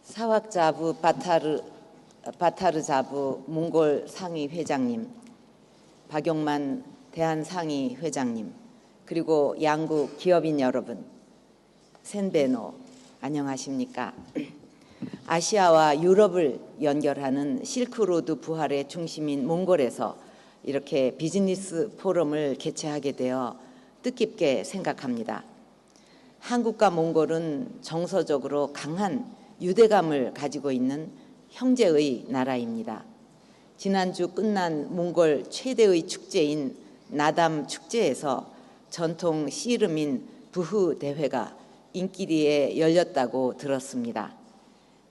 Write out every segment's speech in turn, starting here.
사학자부 바타르자부 몽골 상위 회장님, 박용만 대한상위 회장님, 그리고 양국 기업인 여러분, 센베노 안녕하십니까? 아시아와 유럽을 연결하는 실크로드 부활의 중심인 몽골에서 이렇게 비즈니스 포럼을 개최하게 되어 뜻깊게 생각합니다. 한국과 몽골은 정서적으로 강한 유대감을 가지고 있는 형제의 나라입니다. 지난주 끝난 몽골 최대의 축제인 나담 축제에서 전통 씨름인 부흐 대회가 인기리에 열렸다고 들었습니다.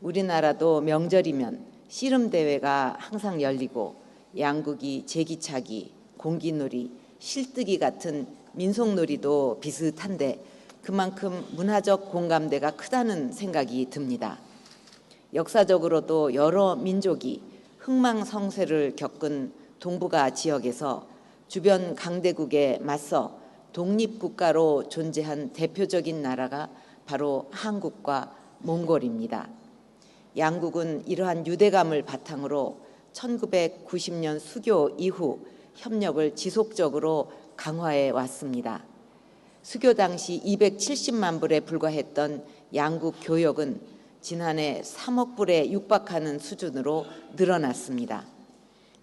우리나라도 명절이면 씨름 대회가 항상 열리고 양국이 제기차기, 공기놀이, 실뜨기 같은 민속놀이도 비슷한데 그만큼 문화적 공감대가 크다는 생각이 듭니다. 역사적으로도 여러 민족이 흥망성쇠를 겪은 동북아 지역에서 주변 강대국에 맞서 독립국가로 존재한 대표적인 나라가 바로 한국과 몽골입니다. 양국은 이러한 유대감을 바탕으로 1990년 수교 이후 협력을 지속적으로 강화해 왔습니다. 수교 당시 270만 불에 불과했던 양국 교역은 지난해 3억 불에 육박하는 수준으로 늘어났습니다.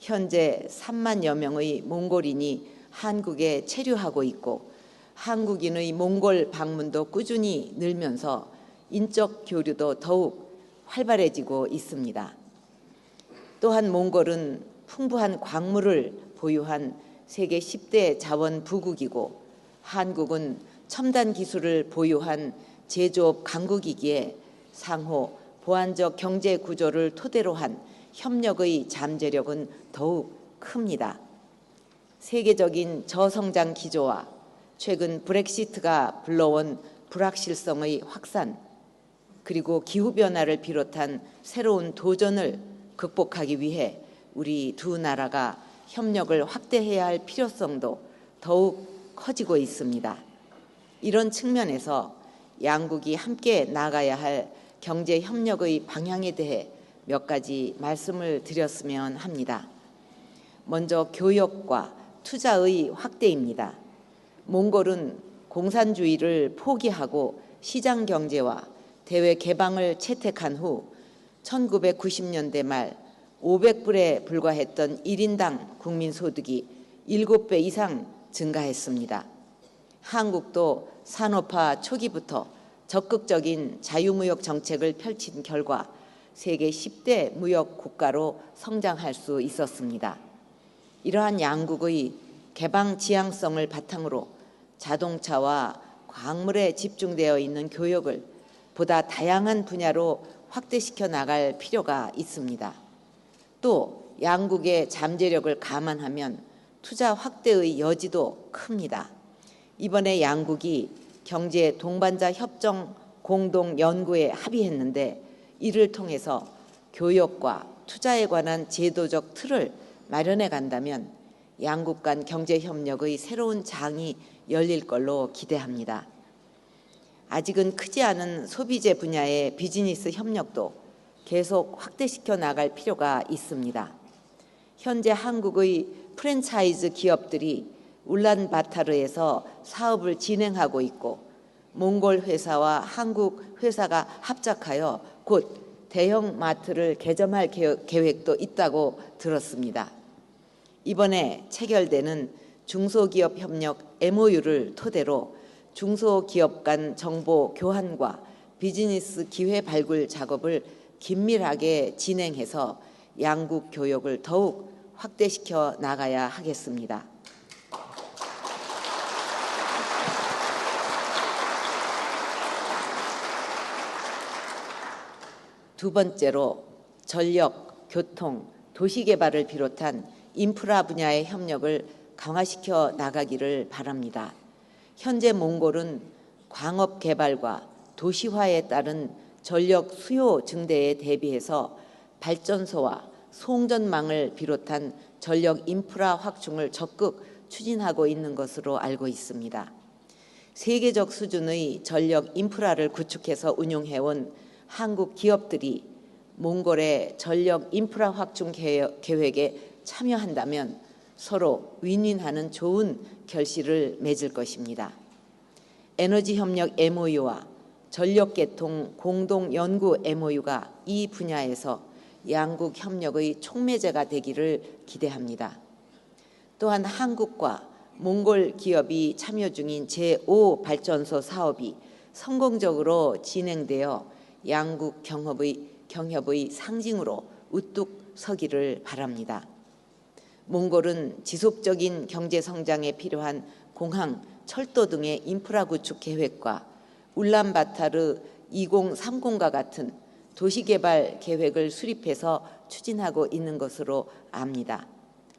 현재 3만여 명의 몽골인이 한국에 체류하고 있고 한국인의 몽골 방문도 꾸준히 늘면서 인적 교류도 더욱 활발해지고 있습니다. 또한 몽골은 풍부한 광물을 보유한 세계 10대 자원 부국이고 한국은 첨단 기술을 보유한 제조업 강국이기에 상호 보완적 경제 구조를 토대로 한 협력의 잠재력은 더욱 큽니다. 세계적인 저성장 기조와 최근 브렉시트가 불러온 불확실성의 확산, 그리고 기후변화를 비롯한 새로운 도전을 극복하기 위해 우리 두 나라가 협력을 확대해야 할 필요성도 더욱 커지고 있습니다. 이런 측면에서 양국이 함께 나가야 할 경제 협력의 방향에 대해 몇 가지 말씀을 드렸으면 합니다. 먼저 교역과 투자의 확대입니다. 몽골은 공산주의를 포기하고 시장 경제와 대외 개방을 채택한 후 1990년대 말 500불에 불과했던 1인당 국민소득이 7배 이상 증가했습니다. 한국도 산업화 초기부터 적극적인 자유무역 정책을 펼친 결과 세계 10대 무역 국가로 성장할 수 있었습니다. 이러한 양국의 개방 지향성을 바탕으로 자동차와 광물에 집중되어 있는 교역을 보다 다양한 분야로 확대시켜 나갈 필요가 있습니다. 또 양국의 잠재력을 감안하면 투자 확대의 여지도 큽니다. 이번에 양국이 경제 동반자 협정 공동 연구에 합의했는데 이를 통해서 교역과 투자에 관한 제도적 틀을 마련해 간다면 양국 간 경제 협력의 새로운 장이 열릴 걸로 기대합니다. 아직은 크지 않은 소비재 분야의 비즈니스 협력도 계속 확대시켜 나갈 필요가 있습니다. 현재 한국의 프랜차이즈 기업들이 울란바타르에서 사업을 진행하고 있고 몽골 회사와 한국 회사가 합작하여 곧 대형 마트를 개점할 계획도 있다고 들었습니다. 이번에 체결되는 중소기업 협력 MOU를 토대로 중소기업 간 정보 교환과 비즈니스 기회 발굴 작업을 긴밀하게 진행해서 양국 교역을 더욱 확대시켜 나가야 하겠습니다. 두 번째로 전력, 교통, 도시개발을 비롯한 인프라 분야의 협력을 강화시켜 나가기를 바랍니다. 현재 몽골은 광업 개발과 도시화에 따른 전력 수요 증대에 대비해서 발전소와 송전망을 비롯한 전력 인프라 확충을 적극 추진하고 있는 것으로 알고 있습니다. 세계적 수준의 전력 인프라를 구축해서 운용해온 한국 기업들이 몽골의 전력 인프라 확충 계획에 참여한다면 서로 윈윈하는 좋은 결실을 맺을 것입니다. 에너지협력 MOU와 전력계통 공동연구 MOU가 이 분야에서 양국 협력의 촉매제가 되기를 기대합니다. 또한 한국과 몽골 기업이 참여 중인 제5발전소 사업이 성공적으로 진행되어 양국 경협의 상징으로 우뚝 서기를 바랍니다. 몽골은 지속적인 경제 성장에 필요한 공항, 철도 등의 인프라 구축 계획과 울란바타르 2030과 같은 도시개발 계획을 수립해서 추진하고 있는 것으로 압니다.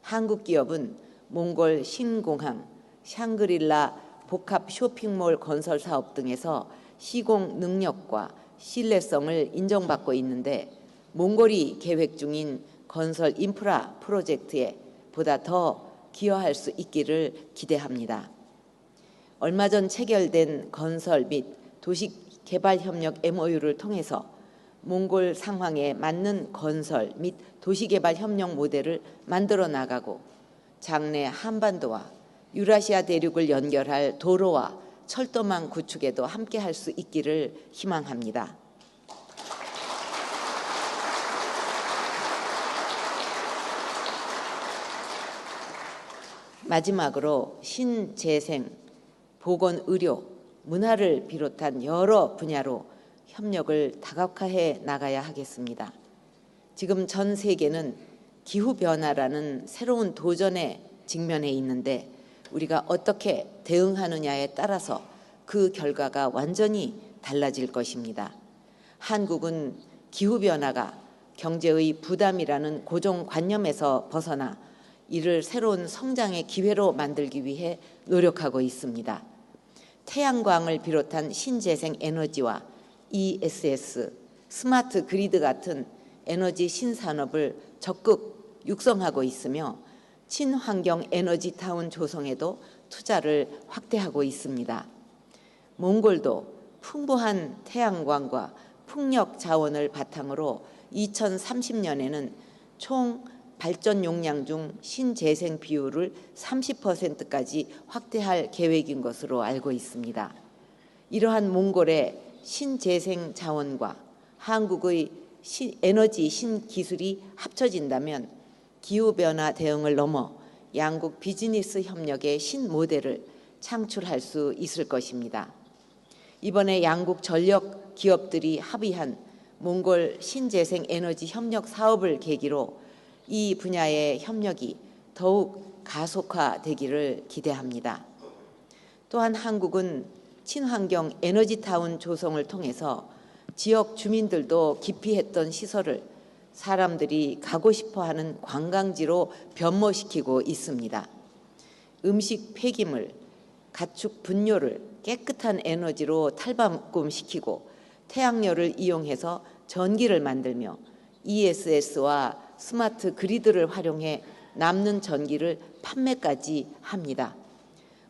한국 기업은 몽골 신공항, 샹그릴라 복합 쇼핑몰 건설 사업 등에서 시공 능력과 신뢰성을 인정받고 있는데 몽골이 계획 중인 건설 인프라 프로젝트에 보다 더 기여할 수 있기를 기대합니다. 얼마 전 체결된 건설 및 도시개발협력 MOU를 통해서 몽골 상황에 맞는 건설 및 도시개발협력 모델을 만들어 나가고 장래 한반도와 유라시아 대륙을 연결할 도로와 철도망 구축에도 함께할 수 있기를 희망합니다. 마지막으로 신재생, 보건의료, 문화를 비롯한 여러 분야로 협력을 다각화해 나가야 하겠습니다. 지금 전 세계는 기후변화라는 새로운 도전에 직면해 있는데 우리가 어떻게 대응하느냐에 따라서 그 결과가 완전히 달라질 것입니다. 한국은 기후변화가 경제의 부담이라는 고정관념에서 벗어나 이를 새로운 성장의 기회로 만들기 위해 노력하고 있습니다. 태양광을 비롯한 신재생 에너지와 ESS, 스마트 그리드 같은 에너지 신산업을 적극 육성하고 있으며 친환경 에너지 타운 조성에도 투자를 확대하고 있습니다. 몽골도 풍부한 태양광과 풍력 자원을 바탕으로 2030년에는 총 발전 용량 중 신재생 비율을 30%까지 확대할 계획인 것으로 알고 있습니다. 이러한 몽골의 신재생 자원과 한국의 에너지 신기술이 합쳐진다면 기후변화 대응을 넘어 양국 비즈니스 협력의 신모델을 창출할 수 있을 것입니다. 이번에 양국 전력 기업들이 합의한 몽골 신재생 에너지 협력 사업을 계기로 이 분야의 협력이 더욱 가속화되기를 기대합니다. 또한 한국은 친환경 에너지타운 조성을 통해서 지역 주민들도 기피했던 시설을 사람들이 가고 싶어하는 관광지로 변모시키고 있습니다. 음식 폐기물, 가축 분뇨를 깨끗한 에너지로 탈바꿈시키고 태양열을 이용해서 전기를 만들며 ESS와 스마트 그리드를 활용해 남는 전기를 판매까지 합니다.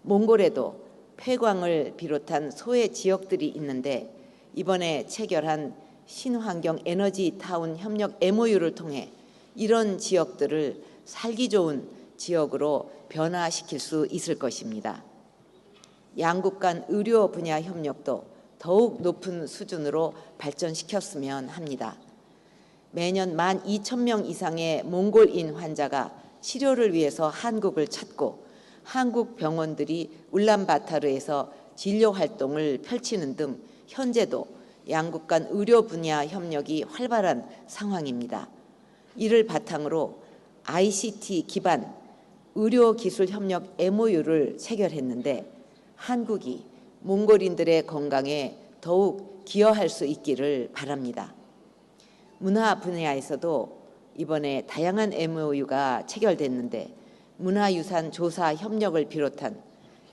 몽골에도 폐광을 비롯한 소외 지역들이 있는데 이번에 체결한 신환경 에너지 타운 협력 MOU를 통해 이런 지역들을 살기 좋은 지역으로 변화시킬 수 있을 것입니다. 양국 간 의료 분야 협력도 더욱 높은 수준으로 발전시켰으면 합니다. 매년 12,000명 이상의 몽골인 환자가 치료를 위해서 한국을 찾고 한국 병원들이 울란바타르에서 진료 활동을 펼치는 등 현재도 양국 간 의료 분야 협력이 활발한 상황입니다. 이를 바탕으로 ICT 기반 의료기술 협력 MOU를 체결했는데 한국이 몽골인들의 건강에 더욱 기여할 수 있기를 바랍니다. 문화 분야에서도 이번에 다양한 MOU가 체결됐는데 문화유산 조사 협력을 비롯한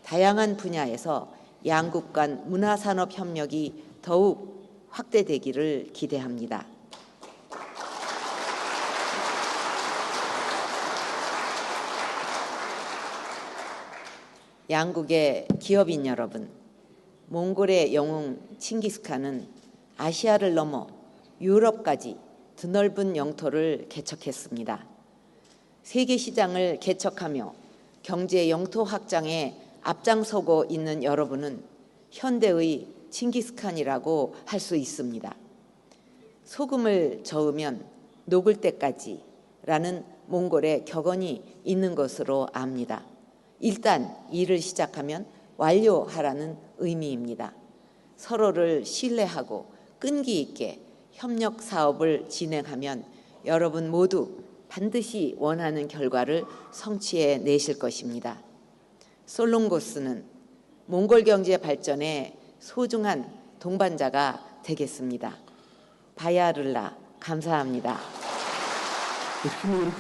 다양한 분야에서 양국 간 문화산업 협력이 더욱 확대되기를 기대합니다. 양국의 기업인 여러분, 몽골의 영웅 칭기스칸은 아시아를 넘어 유럽까지 드넓은 영토를 개척했습니다. 세계 시장을 개척하며 경제 영토 확장에 앞장서고 있는 여러분은 현대의 칭기스칸이라고 할 수 있습니다. 소금을 저으면 녹을 때까지 라는 몽골의 격언이 있는 것으로 압니다. 일단 일을 시작하면 완료하라는 의미입니다. 서로를 신뢰하고 끈기 있게 협력 사업을 진행하면 여러분 모두 반드시 원하는 결과를 성취해 내실 것입니다. 솔롱고스는 몽골 경제 발전에 소중한 동반자가 되겠습니다. 바야를라 감사합니다. 이렇게